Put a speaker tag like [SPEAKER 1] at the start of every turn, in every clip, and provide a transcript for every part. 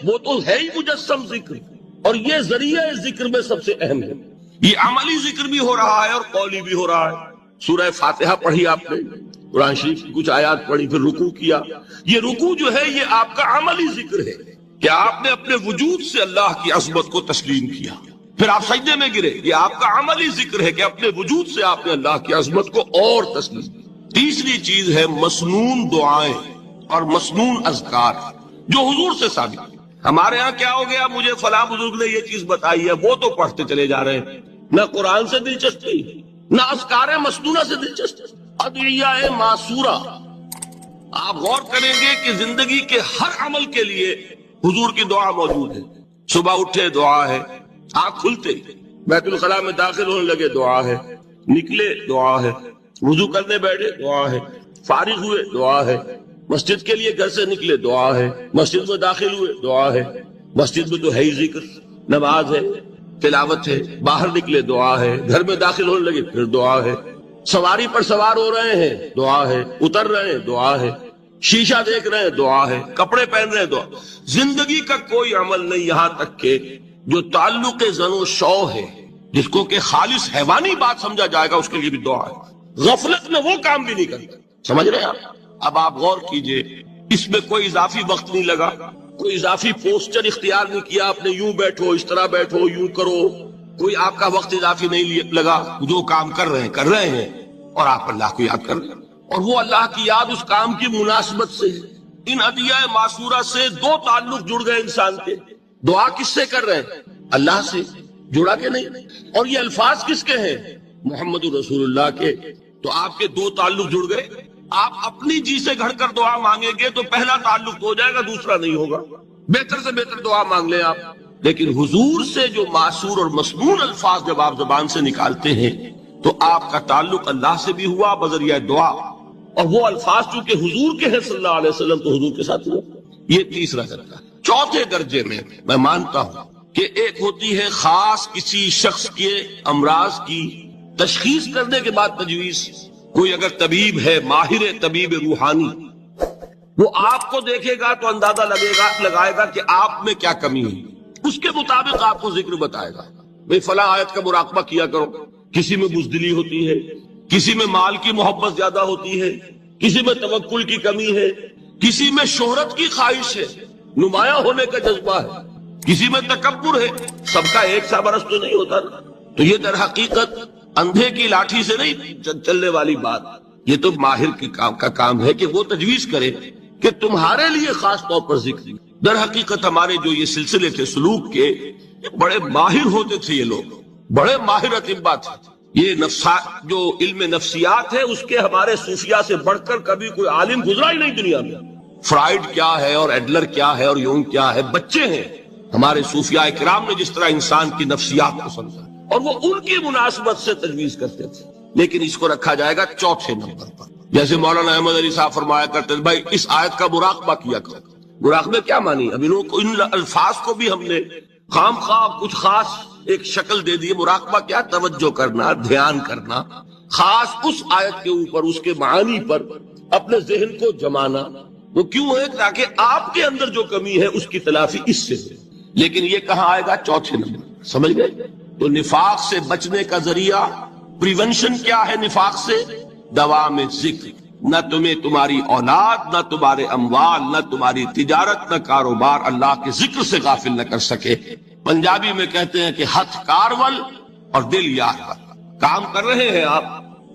[SPEAKER 1] وہ تو ہے ہی مجسم ذکر، اور یہ ذریعہ ذکر میں سب سے اہم ہے۔ یہ عملی ذکر بھی ہو رہا ہے اور قولی بھی ہو رہا ہے۔ سورہ فاتحہ پڑھی آپ نے، قرآن شریف کی کچھ آیات پڑھی، پھر رکوع کیا۔ یہ رکوع جو ہے یہ آپ کا عملی ذکر ہے کہ آپ نے اپنے وجود سے اللہ کی عظمت کو تسلیم کیا۔ پھر آپ سجدے میں گرے، یہ آپ کا عملی ذکر ہے کہ اپنے وجود سے آپ نے اللہ کی عظمت کو اور تسلیم کیا۔ تیسری چیز ہے مسنون دعائیں اور مسنون اذکار جو حضور سے ثابت ہے۔ ہمارے ہاں کیا ہو گیا، مجھے فلاں بزرگ نے یہ چیز بتائی ہے، وہ تو پڑھتے چلے جا رہے ہیں، نہ قرآن سے دلچسپی، نہ اذکار مسنونہ سے دلچسپی، ادعیہ معصورہ۔ آپ غور کریں گے کہ زندگی کے ہر عمل کے لیے حضور کی دعا موجود ہے۔ صبح اٹھے دعا ہے، آنکھ کھلتے بیت الخلاء میں داخل ہونے لگے دعا ہے، نکلے دعا ہے، وضو کرنے بیٹھے دعا ہے، فارغ ہوئے دعا ہے، مسجد کے لیے گھر سے نکلے دعا ہے، مسجد میں داخل ہوئے دعا ہے، مسجد میں تو ہے ہی ذکر، نماز ہے، تلاوت ہے، باہر نکلے دعا ہے، گھر میں داخل ہونے لگے پھر دعا ہے، سواری پر سوار ہو رہے ہیں دعا ہے، اتر رہے ہیں دعا ہے، شیشہ دیکھ رہے ہیں دعا ہے، کپڑے پہن رہے ہیں دعا۔ زندگی کا کوئی عمل نہیں یہاں تک کہ جو تعلق زن و شو ہے، جس کو کہ خالص حیوانی بات سمجھا جائے گا، اس کے لیے بھی دعا ہے۔ غفلت میں وہ کام بھی نہیں کرتا، سمجھ رہے ہیں آپ؟ اب آپ غور کیجئے، اس میں کوئی اضافی وقت نہیں لگا، کوئی اضافی پوسچر اختیار نہیں کیا آپ نے، یوں بیٹھو، اس طرح بیٹھو، یوں کرو، کوئی آپ کا وقت اضافی نہیں لگا۔ جو کام کر رہے ہیں اور آپ اللہ کو یاد کر رہے ہیں، اور وہ اللہ کی یاد اس کام کی مناسبت سے ہے۔ ان ادعیہ معصورہ سے دو تعلق جڑ گئے انسان کے۔ دعا کس سے کر رہے ہیں؟ اللہ سے، جڑا کہ نہیں؟ اور یہ الفاظ کس کے ہیں؟ محمد رسول اللہ کے۔ تو آپ کے دو تعلق جڑ گئے۔ آپ اپنی جی سے گھڑ کر دعا مانگیں گے تو پہلا تعلق ہو جائے گا، دوسرا نہیں ہوگا۔ بہتر سے بہتر دعا مانگ لیں آپ، لیکن حضور سے جو معصور اور مسنون الفاظ جب آپ زبان سے نکالتے ہیں تو آپ کا تعلق اللہ سے بھی ہوا بذریعہ دعا، اور وہ الفاظ چونکہ حضور کے ہیں صلی اللہ علیہ وسلم تو حضور کے ساتھ ہوا۔ یہ تیسرا درجہ ہے۔ چوتھے درجے میں مانتا ہوں کہ ایک ہوتی ہے خاص کسی شخص کے امراض کی تشخیص کرنے کے بعد تجویز۔ کوئی اگر طبیب ہے، ماہر طبیب روحانی، وہ آپ کو دیکھے گا تو اندازہ لگائے گا کہ آپ میں کیا کمی ہے، اس کے مطابق آپ کو ذکر بتائے گا۔ بھئی فلاں آیت کا مراقبہ کیا کرو۔ کسی میں بزدلی ہوتی ہے، کسی میں مال کی محبت زیادہ ہوتی ہے، کسی میں توکل کی کمی ہے، کسی میں شہرت کی خواہش ہے، نمایاں ہونے کا جذبہ ہے، کسی میں تکبر ہے۔ سب کا ایک سا برس تو نہیں ہوتا نا۔ تو یہ در حقیقت اندھے کی لاٹھی سے نہیں چلنے والی بات، یہ تو ماہر کا کام ہے کہ وہ تجویز کرے کہ تمہارے لیے خاص طور پر ذکر۔ در حقیقت ہمارے جو یہ سلسلے تھے سلوک کے، یہ بڑے ماہر ہوتے تھے، یہ لوگ بڑے ماہر اطباء تھے۔ یہ جو علم نفسیات ہے اس کے ہمارے صوفیاء سے بڑھ کر کبھی کوئی عالم گزرا ہی نہیں دنیا میں۔ فرائیڈ کیا ہے اور ایڈلر کیا ہے اور یونگ کیا ہے، بچے ہیں ہمارے صوفیاء کرام نے جس طرح انسان کی نفسیات کو سمجھا، اور وہ ان کی مناسبت سے تجویز کرتے تھے۔ لیکن اس کو رکھا جائے گا چوتھے نمبر پر، جیسے مولانا احمد علی صاحب فرمایا کرتے تھے، بھائی اس آیت کا مراقبہ کیا کرو۔ مراقبہ کیا مانی؟ اب ان الفاظ کو بھی ہم نے خام خواہ کچھ خاص ایک شکل دے دی۔ مراقبہ کیا؟ توجہ کرنا، دھیان کرنا، خاص اس آیت کے اوپر، اس کے معانی پر اپنے ذہن کو جمانا۔ وہ کیوں ہے؟ تاکہ آپ کے اندر جو کمی ہے اس کی تلافی اس سے ہو۔ لیکن یہ کہاں آئے گا؟ چوتھے نمبر، سمجھ گئے؟ تو نفاق سے بچنے کا ذریعہ، پریونشن کیا ہے نفاق سے؟ دوام ذکر۔ نہ تمہیں تمہاری اولاد، نہ تمہارے اموال، نہ تمہاری تجارت، نہ کاروبار اللہ کے ذکر سے غافل نہ کر سکے۔ پنجابی میں کہتے ہیں کہ ہتھ کارول اور دل یار ول۔ کام کر رہے ہیں آپ،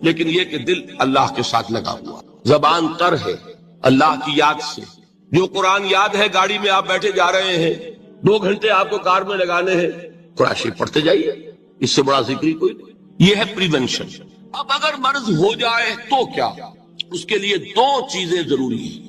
[SPEAKER 1] لیکن یہ کہ دل اللہ کے ساتھ لگا ہوا، زبان تر ہے اللہ کی یاد سے۔ جو قرآن یاد ہے، گاڑی میں آپ بیٹھے جا رہے ہیں، 2 گھنٹے آپ کو کار میں لگانے ہیں، قرآن شریف پڑھتے جائیے، اس سے بڑا ذکر ہی کوئی نہیں۔ یہ ہے پریونشن۔ اب اگر مرض ہو جائے تو کیا؟ اس کے لیے 2 چیزیں ضروری ہیں۔